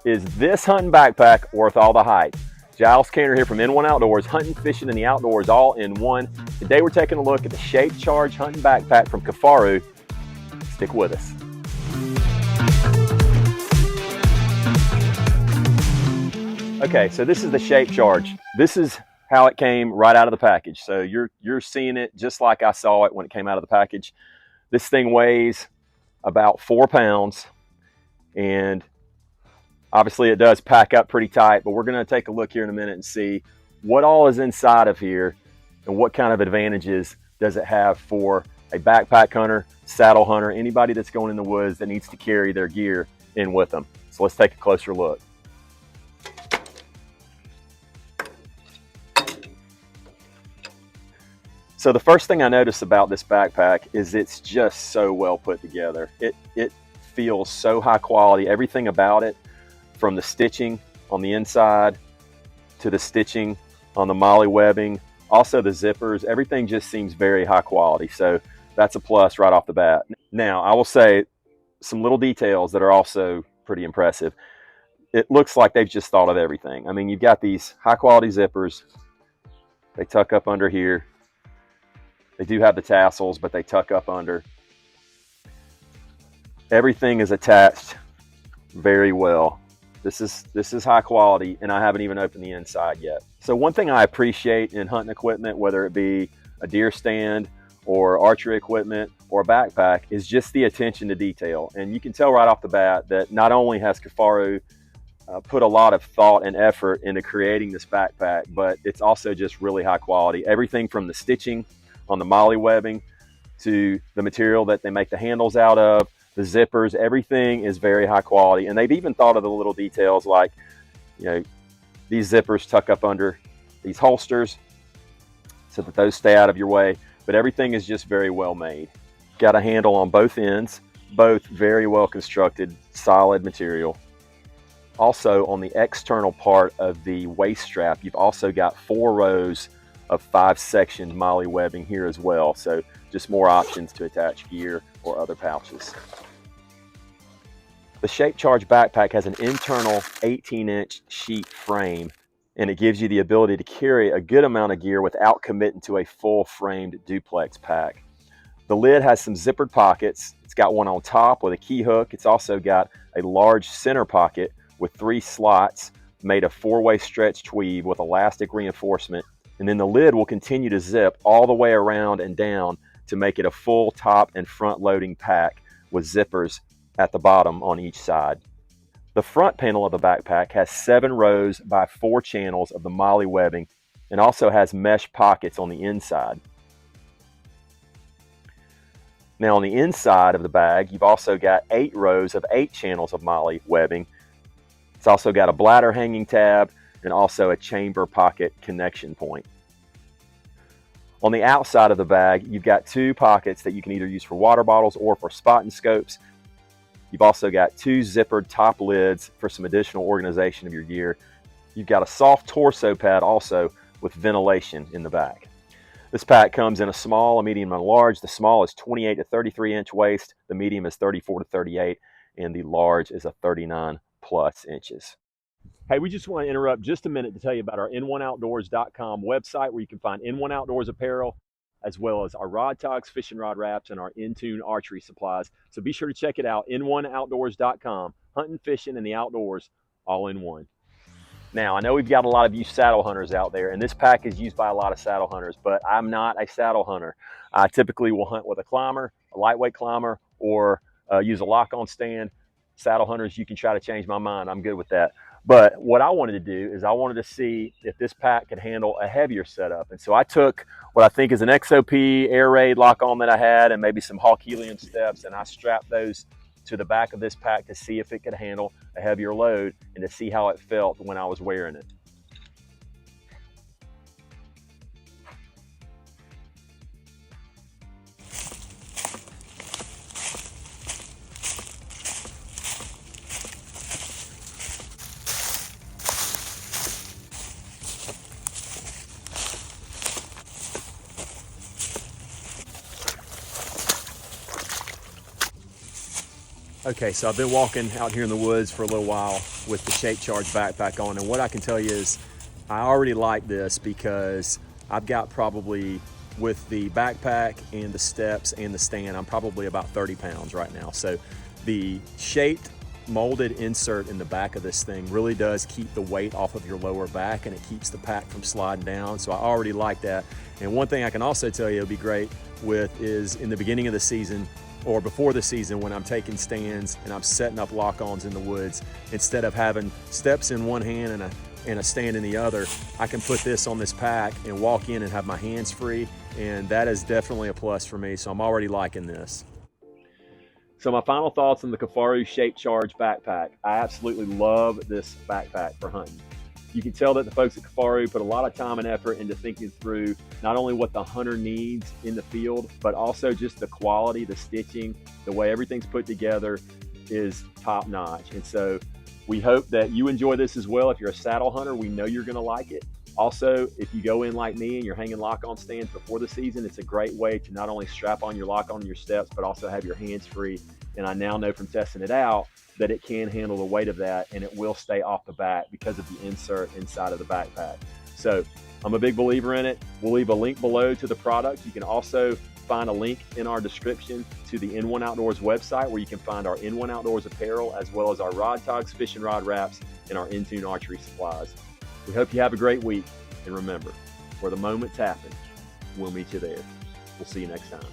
Is this hunting backpack worth all the hype? Giles Canner here from N1 Outdoors, hunting, fishing, and the outdoors all in one. Today we're taking a look at the Shape Charge hunting backpack from KIFARU. Stick with us. Okay, so this is the Shape Charge. This is how it came right out of the package. So you're seeing it just like I saw it when it came out of the package. This thing weighs about 4 pounds, and obviously it does pack up pretty tight, but we're going to take a look here in a minute and see what all is inside of here and what kind of advantages does it have for a backpack hunter, saddle hunter, anybody that's going in the woods that needs to carry their gear in with them. So let's take a closer look. So the first thing I notice about this backpack is it's just so well put together. It feels so high quality. Everything about it, from the stitching on the inside to the stitching on the molly webbing, also the zippers, everything just seems very high quality. So that's a plus right off the bat. Now, I will say some little details that are also pretty impressive. It looks like they've just thought of everything. I mean, you've got these high quality zippers. They tuck up under here. They do have the tassels, but they tuck up under. Everything is attached very well. This is high quality, and I haven't even opened the inside yet. So one thing I appreciate in hunting equipment, whether it be a deer stand or archery equipment or a backpack, is just the attention to detail. And you can tell right off the bat that not only has KIFARU put a lot of thought and effort into creating this backpack, but it's also just really high quality. Everything from the stitching on the molly webbing to the material that they make the handles out of, the zippers, everything is very high quality. And they've even thought of the little details like, you know, these zippers tuck up under these holsters so that those stay out of your way. But everything is just very well made. Got a handle on both ends, both very well constructed, solid material. Also on the external part of the waist strap, you've also got 4 rows of 5-sectioned molly webbing here as well. So just more options to attach gear or other pouches. The Shape Charge backpack has an internal 18-inch sheet frame, and it gives you the ability to carry a good amount of gear without committing to a full framed duplex pack. The lid has some zippered pockets. It's got one on top with a key hook. It's also got a large center pocket with 3 slots made of 4-way stretched weave with elastic reinforcement. And then the lid will continue to zip all the way around and down to make it a full top and front loading pack with zippers at the bottom on each side. The front panel of the backpack has 7 rows by 4 channels of the molly webbing and also has mesh pockets on the inside. Now on the inside of the bag, you've also got 8 rows of 8 channels of molly webbing. It's also got a bladder hanging tab and also a chamber pocket connection point. On the outside of the bag, you've got 2 pockets that you can either use for water bottles or for spotting scopes. You've also got 2 zippered top lids for some additional organization of your gear. You've got a soft torso pad also with ventilation in the back. This pack comes in a small, a medium, and a large. The small is 28 to 33 inch waist, the medium is 34 to 38, and the large is a 39 plus inches. Hey, we just want to interrupt just a minute to tell you about our N1Outdoors.com website, where you can find N1 Outdoors apparel, as well as our rod togs, fishing rod wraps, and our in-tune archery supplies. So be sure to check it out, N1Outdoors.com. Hunting, fishing, and the outdoors all in one. Now, I know we've got a lot of you saddle hunters out there, and this pack is used by a lot of saddle hunters, but I'm not a saddle hunter. I typically will hunt with a climber, a lightweight climber, or use a lock-on stand. Saddle hunters, you can try to change my mind. I'm good with that. But what I wanted to do is I wanted to see if this pack could handle a heavier setup. And so I took what I think is an XOP air raid lock on that I had and maybe some Hawk Helium steps, and I strapped those to the back of this pack to see if it could handle a heavier load and to see how it felt when I was wearing it. Okay, so I've been walking out here in the woods for a little while with the Shape Charge backpack on, and what I can tell you is I already like this because I've got probably, with the backpack and the steps and the stand, I'm probably about 30 pounds right now. So the shaped molded insert in the back of this thing really does keep the weight off of your lower back, and it keeps the pack from sliding down. So I already like that. And one thing I can also tell you it'll be great with is in the beginning of the season or before the season, when I'm taking stands and I'm setting up lock-ons in the woods, instead of having steps in one hand and a stand in the other, I can put this on this pack and walk in and have my hands free, and that is definitely a plus for me. So I'm already liking this. So my final thoughts on the KIFARU Shape Charge backpack. I absolutely love this backpack for hunting. You can tell that the folks at KIFARU put a lot of time and effort into thinking through not only what the hunter needs in the field, but also just the quality, the stitching, the way everything's put together is top notch. And so we hope that you enjoy this as well. If you're a saddle hunter, we know you're gonna like it. Also, if you go in like me and you're hanging lock-on stands before the season, it's a great way to not only strap on your lock-on and your steps, but also have your hands free. And I now know from testing it out that it can handle the weight of that, and it will stay off the back because of the insert inside of the backpack. So I'm a big believer in it. We'll leave a link below to the product. You can also find a link in our description to the N1 Outdoors website, where you can find our N1 Outdoors apparel, as well as our rod togs, fishing rod wraps, and our Intune archery supplies. We hope you have a great week, and remember, where the moment's happen, we'll meet you there. We'll see you next time.